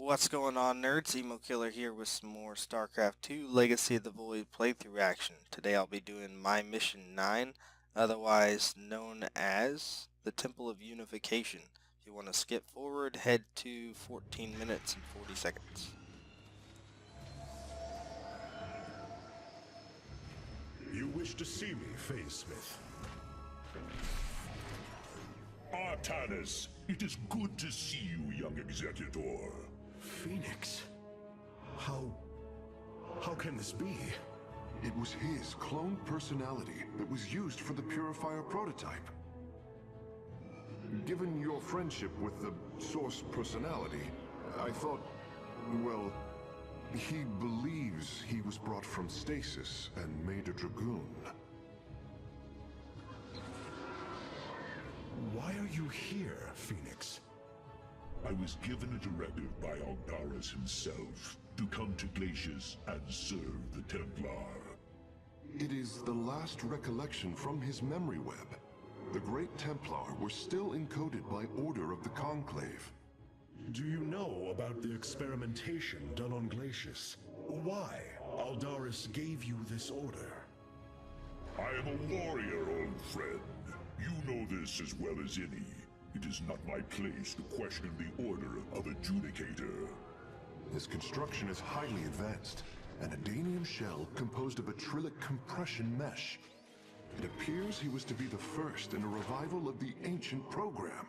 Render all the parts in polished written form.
What's going on, nerds? Emo Killer here with some more Starcraft 2 Legacy of the Void playthrough action. Today I'll be doing my mission 9, otherwise known as the Temple of Unification. If you want to skip forward, head to 14 minutes and 40 seconds. You wish to see me, Phase Smith? Artanis, it is good to see you, young Executor. Phoenix? How can this be? It was his cloned personality that was used for the Purifier prototype. Given your friendship with the Source personality, I thought, well, he believes he was brought from stasis and made a Dragoon. Why are you here, Phoenix? I was given a directive by Aldaris himself to come to Glacius and serve the Templar. It is the last recollection from his memory web. The Great Templar were still encoded by order of the Conclave. Do you know about the experimentation done on Glacius? Why Aldaris gave you this order? I am a warrior, old friend. You know this as well as any. It is not my place to question the order of Adjudicator. His construction is highly advanced, an Adanium shell composed of a trillic compression mesh. It appears he was to be the first in a revival of the ancient program.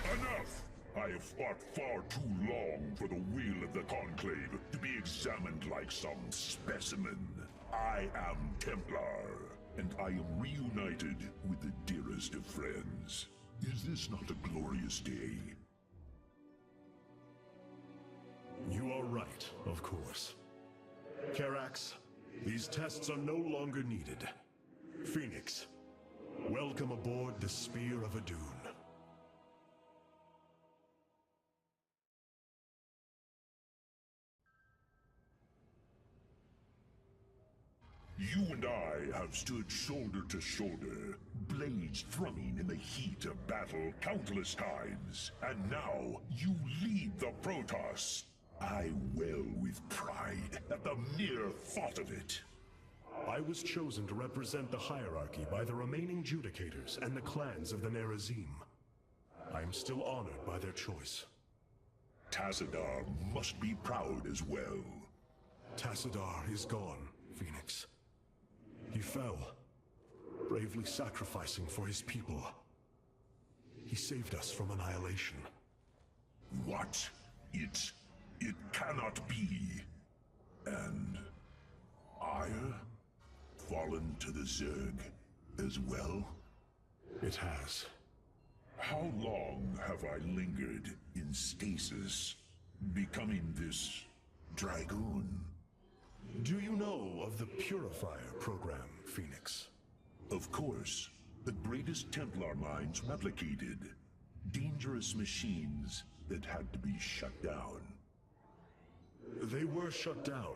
Enough! I have fought far too long for the will of the Conclave to be examined like some specimen. I am Templar, and I am reunited with the dearest of friends. Is this not a glorious day? You are right, of course. Karax, these tests are no longer needed. Phoenix, welcome aboard the Spear of Adun. You and I have stood shoulder to shoulder, blades thrumming in the heat of battle countless times. And now, you lead the Protoss. I wail with pride at the mere thought of it. I was chosen to represent the hierarchy by the remaining Judicators and the clans of the Nerazim. I am still honored by their choice. Tassadar must be proud as well. Tassadar is gone, Phoenix. He fell, bravely sacrificing for his people. He saved us from annihilation. What? It cannot be. And Ire? Fallen to the Zerg as well? It has. How long have I lingered in stasis, becoming this Dragoon? Do you know of the Purifier program, Phoenix? Of course. The greatest Templar minds replicated. Dangerous machines that had to be shut down. They were shut down,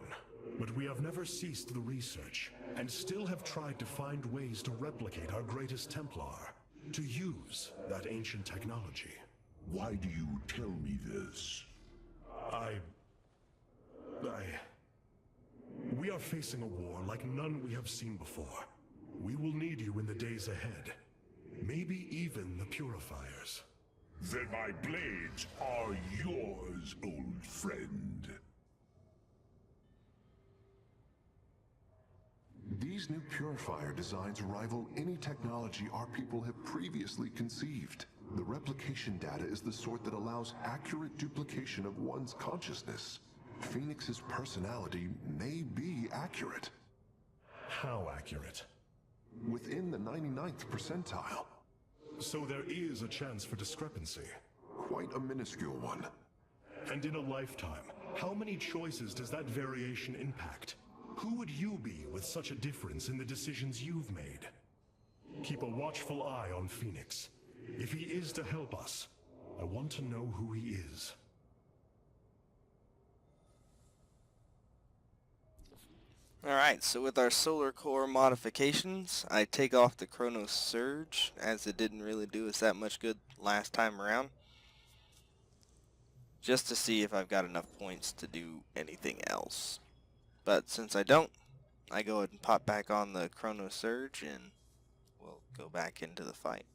but we have never ceased the research, and still have tried to find ways to replicate our greatest Templar, to use that ancient technology. Why do you tell me this? We are facing a war like none we have seen before. We will need you in the days ahead. Maybe even the Purifiers. Then my blades are yours, old friend. These new Purifier designs rival any technology our people have previously conceived. The replication data is the sort that allows accurate duplication of one's consciousness. Phoenix's personality may be accurate. How accurate? Within the 99th percentile. So there is a chance for discrepancy. Quite a minuscule one. And in a lifetime, how many choices does that variation impact? Who would you be with such a difference in the decisions you've made? Keep a watchful eye on Phoenix. If he is to help us, I want to know who he is. Alright, so with our solar core modifications, I take off the Chronos Surge, as it didn't really do us that much good last time around. just to see if I've got enough points to do anything else. But since I don't, I go ahead and pop back on the Chrono Surge and we'll go back into the fight.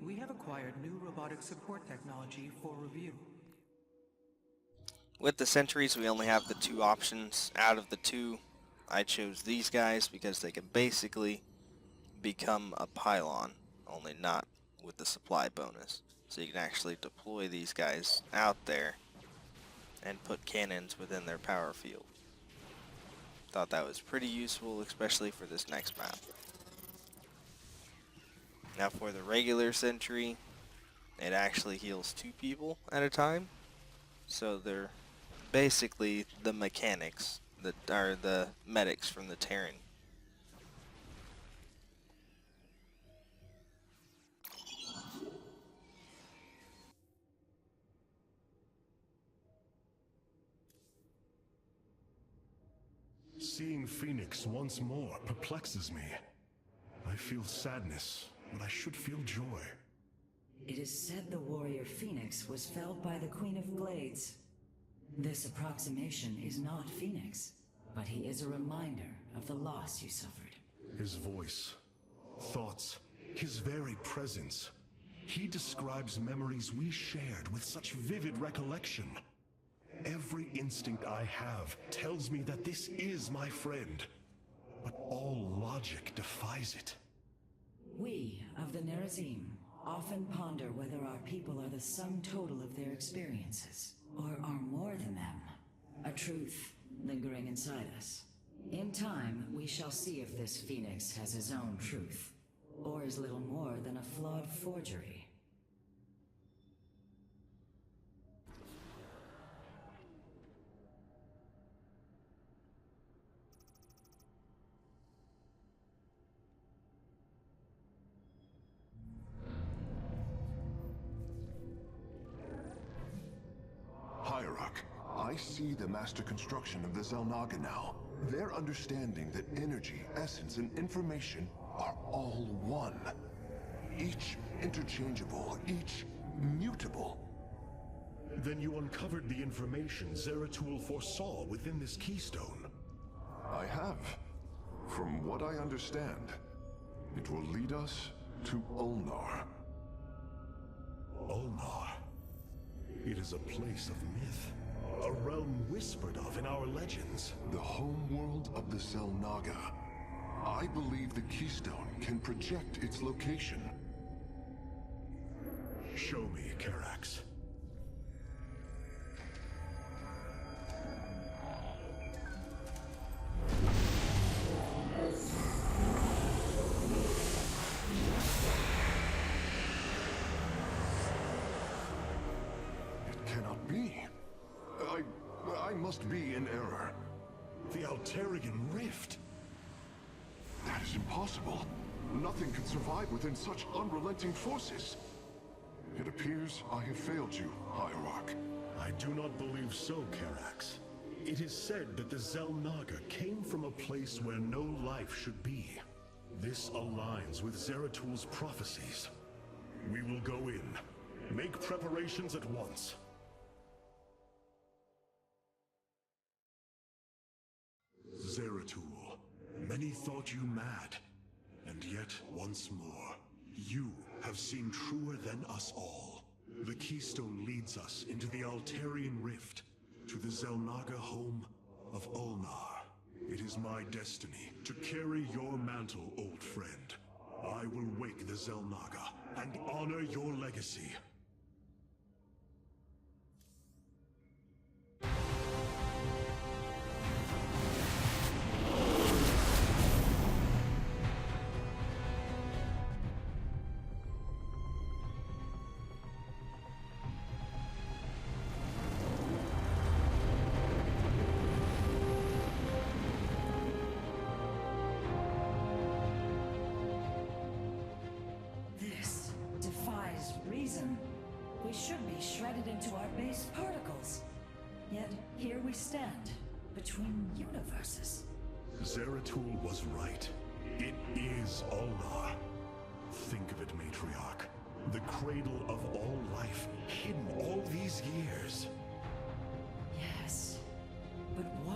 We have acquired new robotic support technology for review. With the sentries, we only have the two options. Out of the two, I chose these guys because they can basically become a pylon, only not with the supply bonus. So you can actually deploy these guys out there and put cannons within their power field. Thought that was pretty useful, especially for this next map. Now for the regular sentry, it actually heals 2 people at a time. So they're basically the mechanics that are the medics from the Terran. Seeing Phoenix once more perplexes me. I feel sadness, but I should feel joy. It is said the warrior Phoenix was felled by the Queen of Glades. This approximation is not Phoenix, but he is a reminder of the loss you suffered. His voice, thoughts, his very presence. He describes memories we shared with such vivid recollection. Every instinct I have tells me that this is my friend, but all logic defies it. We of the Nerazim often ponder whether our people are the sum total of their experiences, or are more than them, a truth lingering inside us. In time, we shall see if this Phoenix has his own truth, or is little more than a flawed forgery. Hierarch, I see the master construction of the Zelnaga now. Their understanding that energy, essence, and information are all one. Each interchangeable, each mutable. Then you uncovered the information Zeratul foresaw within this keystone. I have. From what I understand, it will lead us to Ulnar. Ulnar. It is a place of myth, a realm whispered of in our legends. The homeworld of the Zelnaga. I believe the keystone can project its location. Show me, Karax. It cannot be. I must be in error. The Alterian Rift. That is impossible. Nothing can survive within such unrelenting forces. It appears I have failed you, Hierarch. I do not believe so, Karax. It is said that the Zelnaga came from a place where no life should be. This aligns with Zeratul's prophecies. We will go in. Make preparations at once. Zeratul, many thought you mad. And yet, once more, you have seen truer than us all. The keystone leads us into the Alterian Rift, to the Zelnaga home of Ulnar. It is my destiny to carry your mantle, old friend. I will wake the Zelnaga and honor your legacy. stand between universes. Zeratul was right. It is Allah. Think of it, Matriarch. The cradle of all life, hidden all these years. Yes, but why?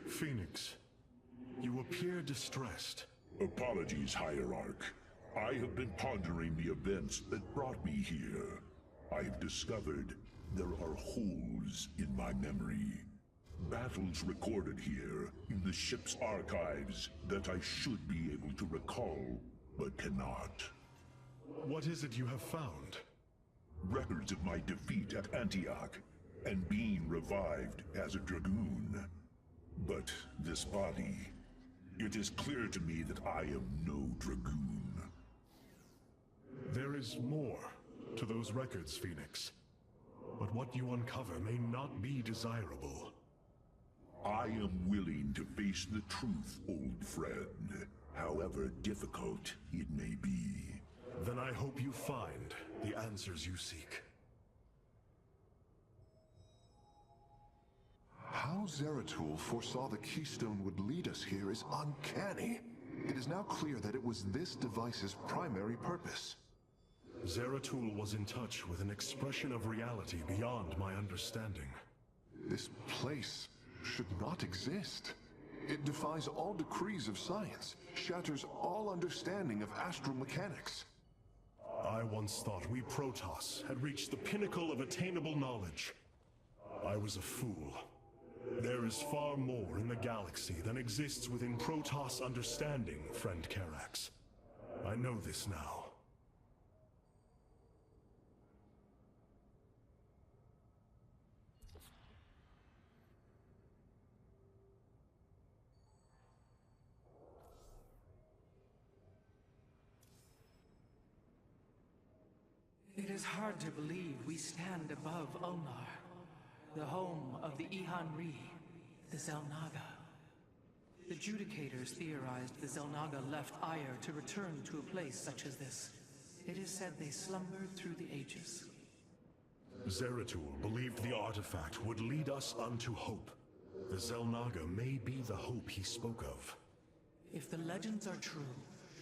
Phoenix, you appear distressed. Apologies, Hierarch. I have been pondering the events that brought me here. I have discovered there are holes in my memory. Battles recorded here in the ship's archives that I should be able to recall, but cannot. What is it you have found? Records of my defeat at Antioch and being revived as a dragoon. But this body, it is clear to me that I am no dragoon. There is more to those records, Phoenix. But what you uncover may not be desirable. I am willing to face the truth, old friend, however difficult it may be. Then I hope you find the answers you seek. How Zeratul foresaw the Keystone would lead us here is uncanny. It is now clear that it was this device's primary purpose. Zeratul was in touch with an expression of reality beyond my understanding. This place should not exist. It defies all decrees of science, shatters all understanding of astral mechanics. I once thought we Protoss had reached the pinnacle of attainable knowledge. I was a fool. There is far more in the galaxy than exists within Protoss understanding, friend Karax. I know this now. It is hard to believe we stand above Ulnar, the home of the Ihan-Ri, the Zelnaga. The Judicators theorized the Zelnaga left Ire to return to a place such as this. It is said they slumbered through the ages. Zeratul believed the artifact would lead us unto hope. The Zelnaga may be the hope he spoke of. If the legends are true,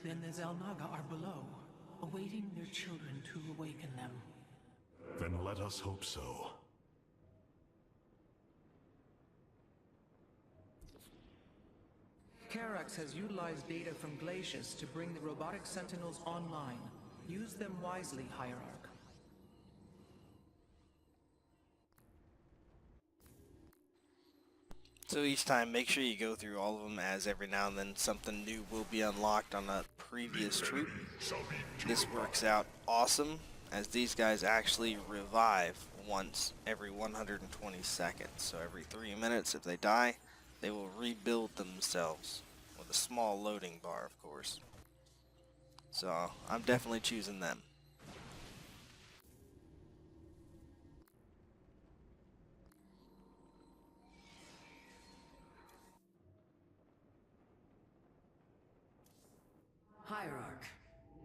then the Zelnaga are below, awaiting their children to awaken them. Then let us hope so. Karax has utilized data from Glacius to bring the robotic sentinels online. Use them wisely, Hierarch. So each time, make sure you go through all of them, as every now and then something new will be unlocked on a previous troop. This works out awesome, as these guys actually revive once every 120 seconds. So every 3 minutes, if they die, they will rebuild themselves, with a small loading bar, of course. So I'm definitely choosing them. Hierarch,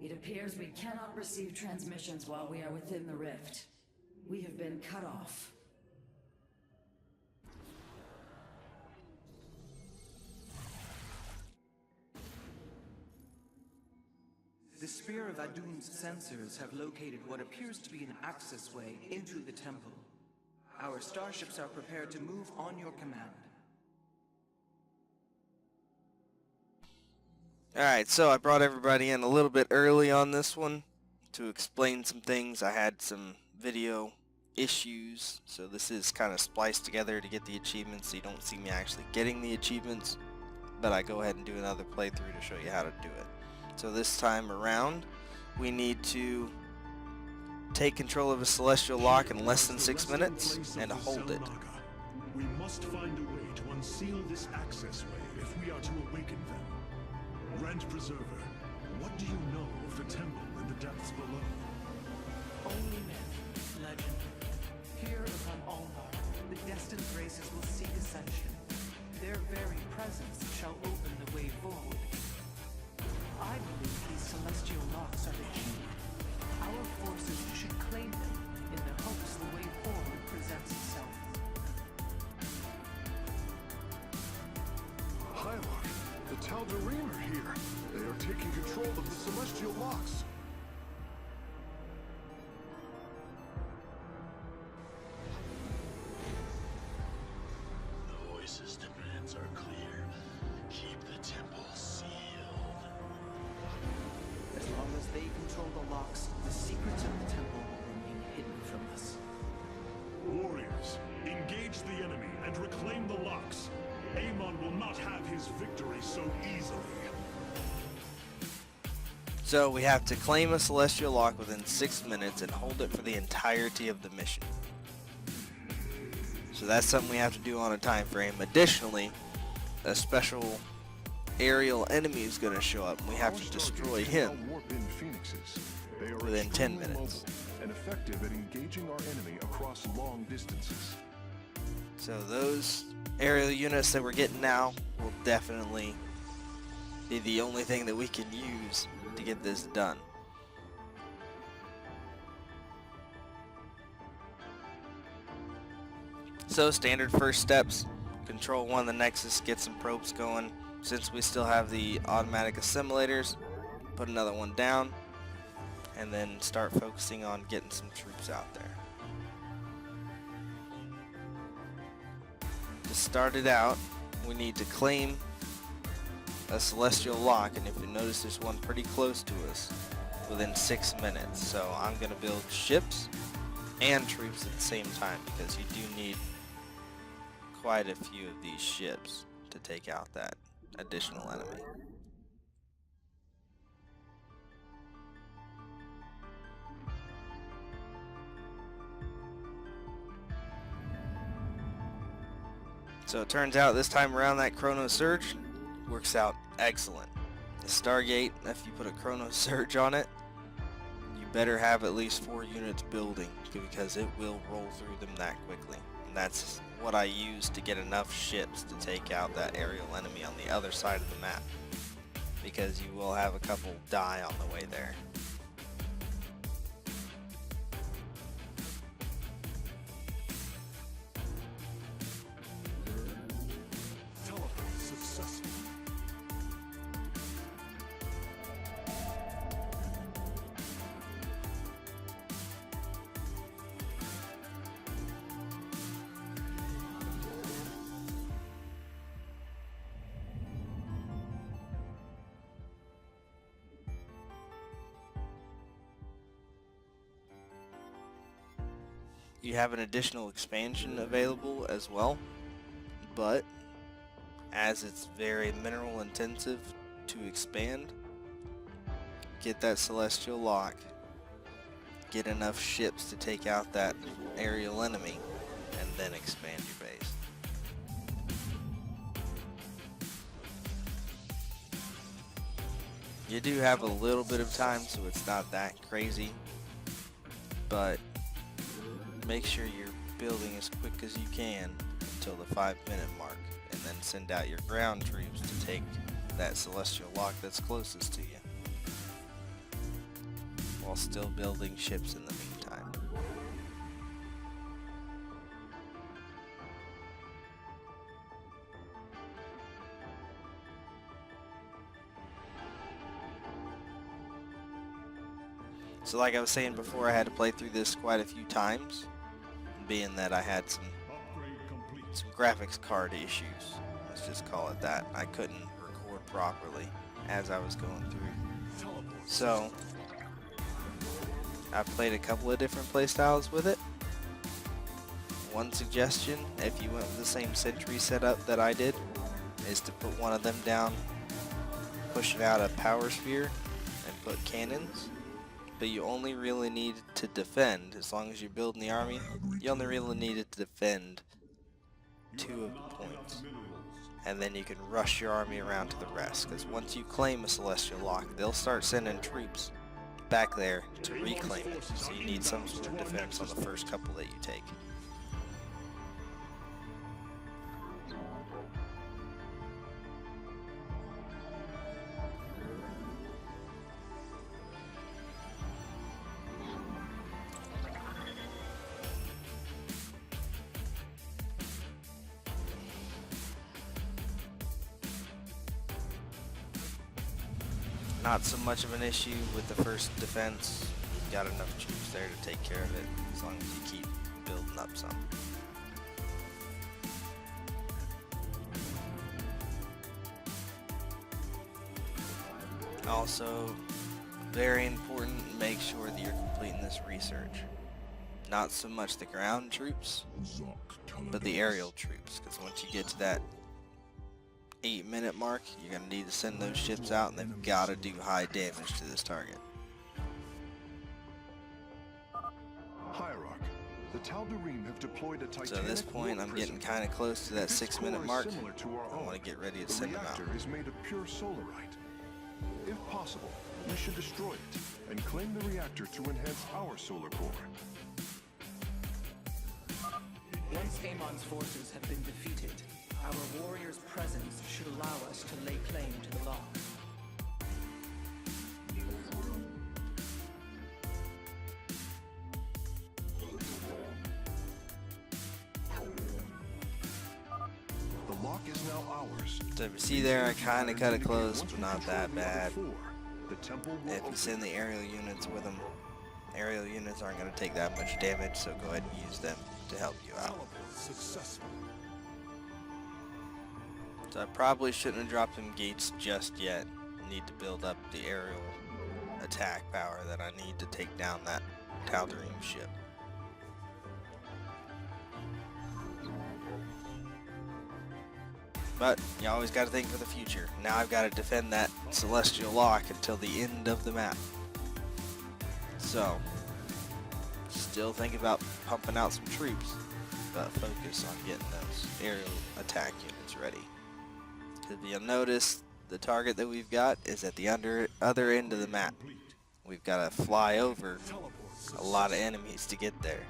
it appears we cannot receive transmissions while we are within the rift. We have been cut off. The Spear of Adun's sensors have located what appears to be an access way into the temple. Our starships are prepared to move on your command. Alright, so I brought everybody in a little bit early on this one to explain some things. I had some video issues, so this is kind of spliced together to get the achievements, so you don't see me actually getting the achievements, but I go ahead and do another playthrough to show you how to do it. So this time around, we need to take control of a celestial lock in less than 6 minutes and hold it. We must find a way to unseal this access way if we are to awaken them. Grand Preserver, what do you know of the temple and the depths below? Only myth, legend. Here upon Ulnar, the destined races will seek ascension. Their very presence shall open the way forward. I believe these celestial locks are the key. Our forces should claim them in the hopes the way forward presents itself. Hylark, the Tal'Darim are here. They are taking control of the celestial locks. The Oasis demands are clear. Keep the temple sealed. As long as they control the locks, the secrets of the temple will remain hidden from us. Warriors, engage the enemy and reclaim the locks. Amon will not have his victory so easily. So we have to claim a celestial lock within 6 minutes and hold it for the entirety of the mission. So that's something we have to do on a time frame. Additionally, a special aerial enemy is going to show up and we have to destroy him within 10 minutes. And effective at engaging our enemy across long distances. So those aerial units that we're getting now will definitely be the only thing that we can use to get this done. So standard first steps, control one of the Nexus, get some probes going. Since we still have the automatic assimilators, put another one down, and then start focusing on getting some troops out there. To start it out, we need to claim a celestial lock, and if you notice there's one pretty close to us within 6 minutes. So I'm going to build ships and troops at the same time because you do need quite a few of these ships to take out that additional enemy. So it turns out this time around that Chrono Surge works out excellent. The Stargate, if you put a Chrono Surge on it, you better have at least 4 units building because it will roll through them that quickly. And that's what I use to get enough ships to take out that aerial enemy on the other side of the map, because you will have a couple die on the way there. Teleport successful. You have an additional expansion available as well, but as it's very mineral intensive to expand, get that celestial lock, get enough ships to take out that aerial enemy, and then expand your base. You do have a little bit of time, so it's not that crazy, but make sure you're building as quick as you can until the 5-minute mark, and then send out your ground troops to take that celestial lock that's closest to you, while still building ships in the meantime. So like I was saying before, I had to play through this quite a few times, being that I had some graphics card issues. Let's just call it that. I couldn't record properly as I was going through. So I've played a couple of different playstyles with it. One suggestion, if you went with the same sentry setup that I did, is to put one of them down, push it out a power sphere, and put cannons. But you only really need to defend, as long as you're building the army, you only really needed to defend 2 of the points. And then you can rush your army around to the rest, because once you claim a celestial lock, they'll start sending troops back there to reclaim it. So you need some sort of defense on the first couple that you take. Not so much of an issue with the first defense. You've got enough troops there to take care of it, as long as you keep building up some. Also, very important, make sure that you're completing this research. Not so much the ground troops, but the aerial troops, because once you get to that 8-minute mark, you're going to need to send those ships out, and they've got to do high damage to this target. Hierarch, the Tal'Darim have deployed a Titanic. So at this point, I'm getting kind of close to that 6-minute mark. I want to get ready to send them out. The reactor is made of pure solarite. If possible, we should destroy it and claim the reactor to enhance our solar core. Once Amon's forces have been defeated, our warrior's presence should allow us to lay claim to the lock. The lock is now ours. So if you see there, I kind of cut it close, but not that bad. The temple will If you send the aerial units with them, aerial units aren't going to take that much damage, so go ahead and use them to help you out. So I probably shouldn't have dropped them gates just yet. I need to build up the aerial attack power that I need to take down that Tal'Darim ship. But you always got to think for the future. Now I've got to defend that celestial lock until the end of the map. So, still think about pumping out some troops, but focus on getting those aerial attack units ready. Because you'll notice the target that we've got is at the other end of the map. We've got to fly over a lot of enemies to get there.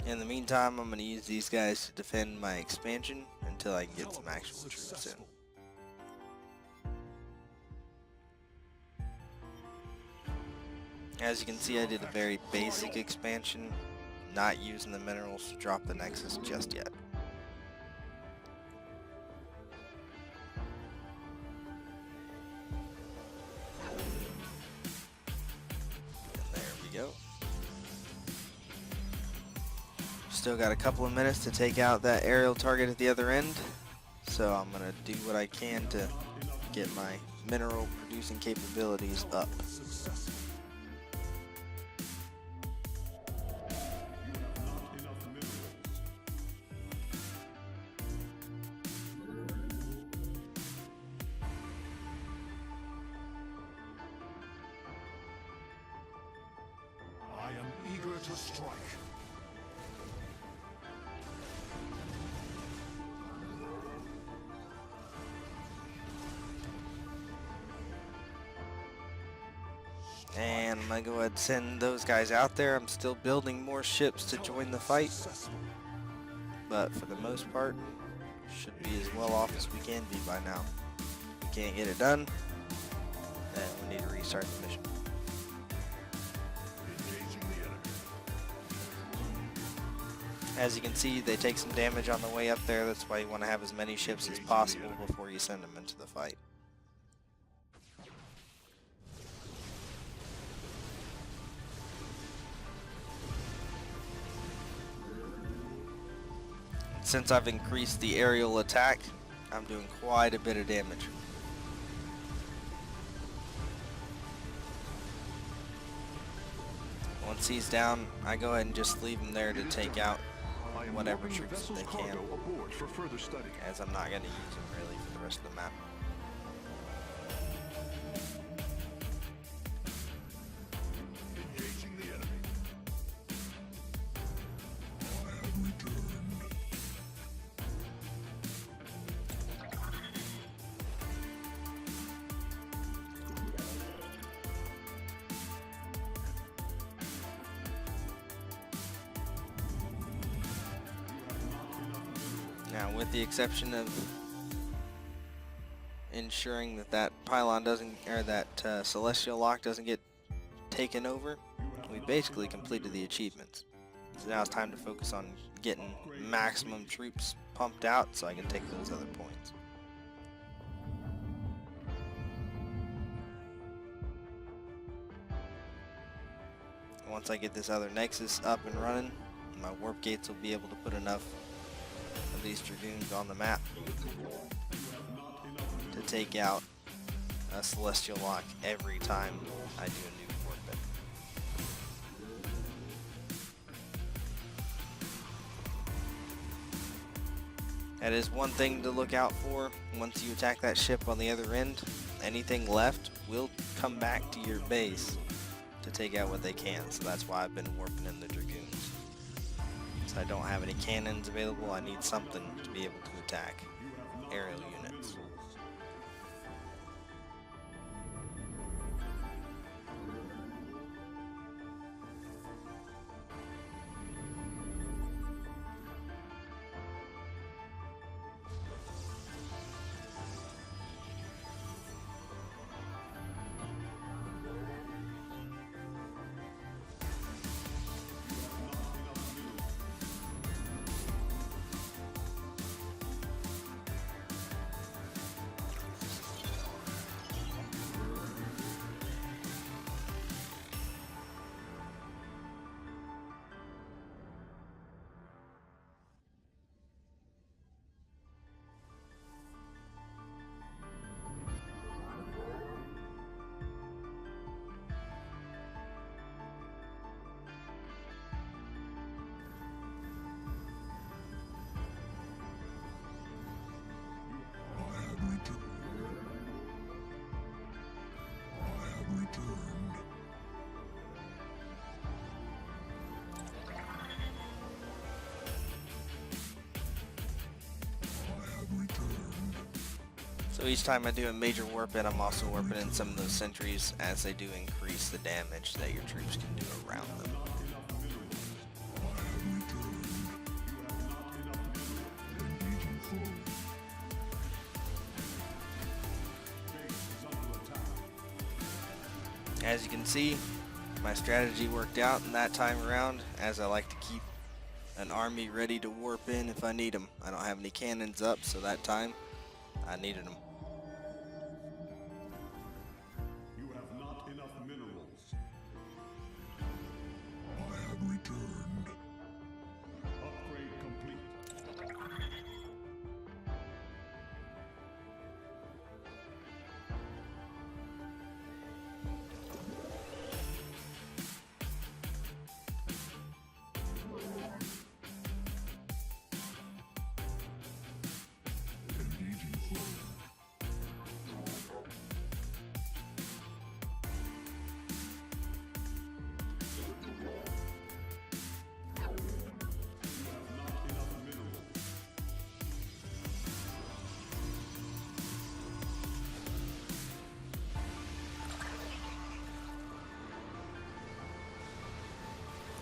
In the meantime, I'm going to use these guys to defend my expansion until I can get some actual troops in. As you can see, I did a very basic expansion, not using the minerals to drop the Nexus just yet. And there we go. Still got a couple of minutes to take out that aerial target at the other end, so I'm going to do what I can to get my mineral producing capabilities up. I am eager to strike. And I'm going to go ahead and send those guys out there. I'm still building more ships to join the fight, but for the most part, should be as well off as we can be by now. If we can't get it done, then we need to restart the mission. As you can see, they take some damage on the way up there. That's why you want to have as many ships as possible before you send them into the fight. Since I've increased the aerial attack, I'm doing quite a bit of damage. Once he's down, I go ahead and just leave him there to take out I am whatever loading the troops vessel's they can, cargo aboard for further study. as I'm not going to use them really for the rest of the map. Engaging the enemy. Now, with the exception of ensuring that that pylon doesn't, or that celestial lock doesn't get taken over, we basically completed the achievements. So now it's time to focus on getting maximum troops pumped out so I can take those other points. Once I get this other nexus up and running, my warp gates will be able to put enough of these dragoons on the map to take out a celestial lock every time I do a new warp bit. That is one thing to look out for. Once you attack that ship on the other end, anything left will come back to your base to take out what they can. So that's why I've been warping in the dragoons. Since I don't have any cannons available, I need something to be able to attack aerial units. So each time I do a major warp in, I'm also warping in some of those sentries, as they do increase the damage that your troops can do around them. As you can see, my strategy worked out in that time around, as I like to keep an army ready to warp in if I need them. I don't have any cannons up, so that time I needed them. You have not enough minerals. I have returned. Upgrade complete.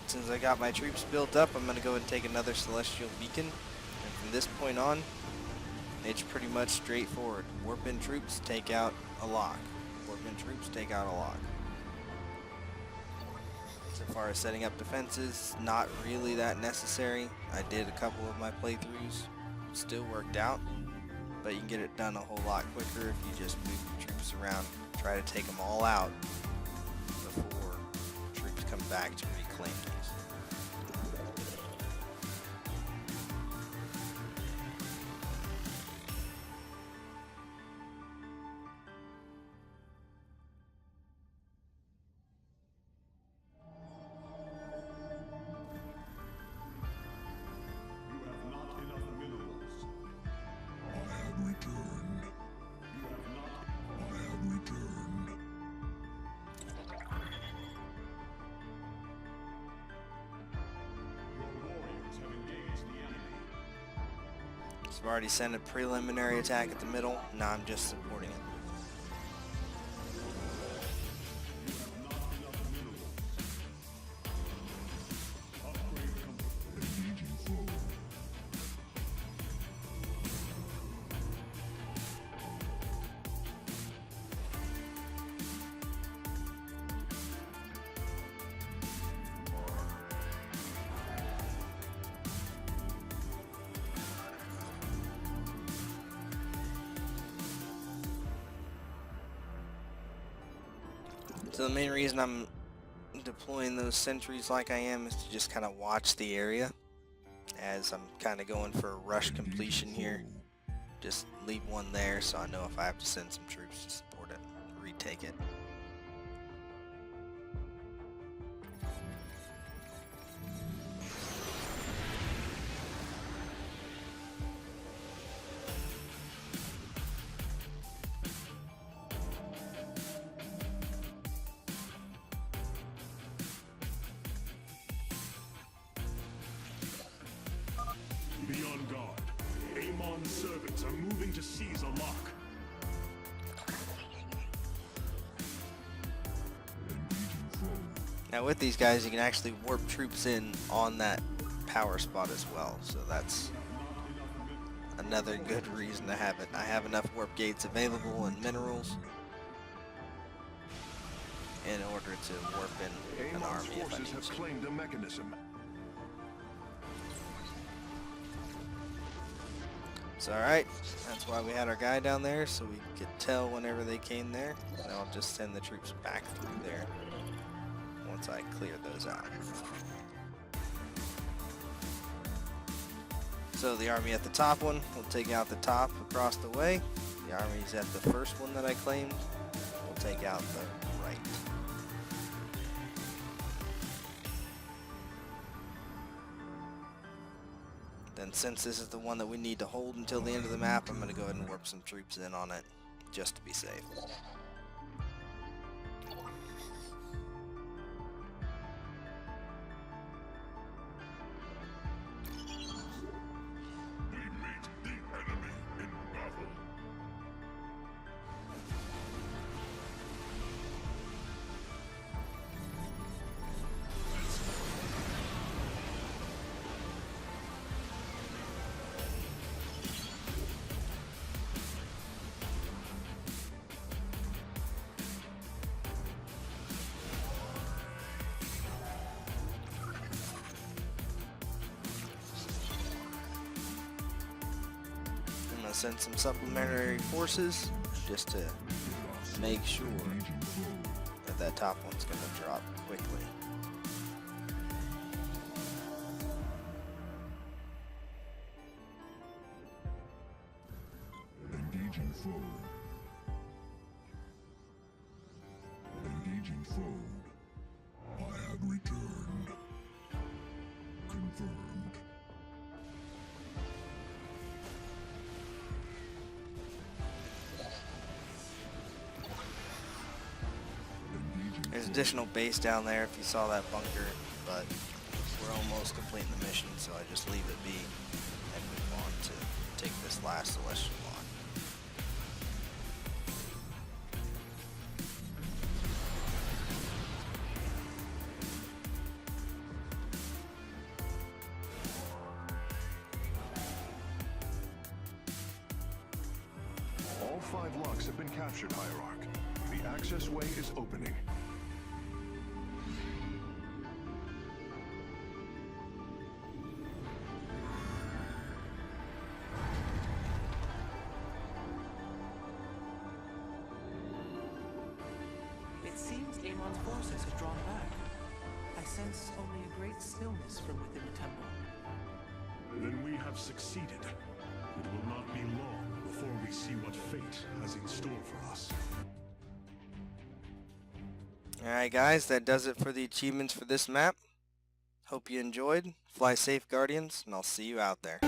Since I got my troops built up, I'm going to go and take another celestial beacon. And from this point on, it's pretty much straightforward. Warp in troops, take out a lock. Warp in troops, take out a lock. So far as setting up defenses, not really that necessary. I did a couple of my playthroughs, still worked out, but you can get it done a whole lot quicker if you just move the troops around, try to take them all out before troops come back to reclaim these. So I've already sent a preliminary attack at the middle, now I'm just supporting it. So the main reason I'm deploying those sentries like I am is to just kind of watch the area, as I'm kind of going for a rush completion here. Just leave one there so I know if I have to send some troops to support it, retake it. Be on guard. Amon's servants are moving to seize a lock. Now with these guys you can actually warp troops in on that power spot as well, so that's another good reason to have it. I have enough warp gates available and minerals in order to warp in an Amon's army if I forces need have to. claimed a mechanism. It's alright, that's why we had our guy down there, so we could tell whenever they came there. And I'll just send the troops back through there once I clear those out. So the army at the top one will take out the top across the way. The armies at the first one that I claimed will take out the right. Then since this is the one that we need to hold until the end of the map, I'm going to go ahead and warp some troops in on it, just to be safe. We meet the enemy in battle. I'm going to send some supplementary forces just to make sure that that top one's going to drop quickly. Engaging foe. Engaging foe. I have returned. Confirmed. There's additional base down there if you saw that bunker, but we're almost completing the mission, so I just leave it be and move on to take this last celestial lock. All 5 locks have been captured, Hierarch. The access way is opening. It seems Amon's forces have drawn back. I sense only a great stillness from within the temple. Then we have succeeded. It will not be long before we see what fate has in store for us. Alright guys, that does it for the achievements for this map. Hope you enjoyed. Fly safe, Guardians, and I'll see you out there.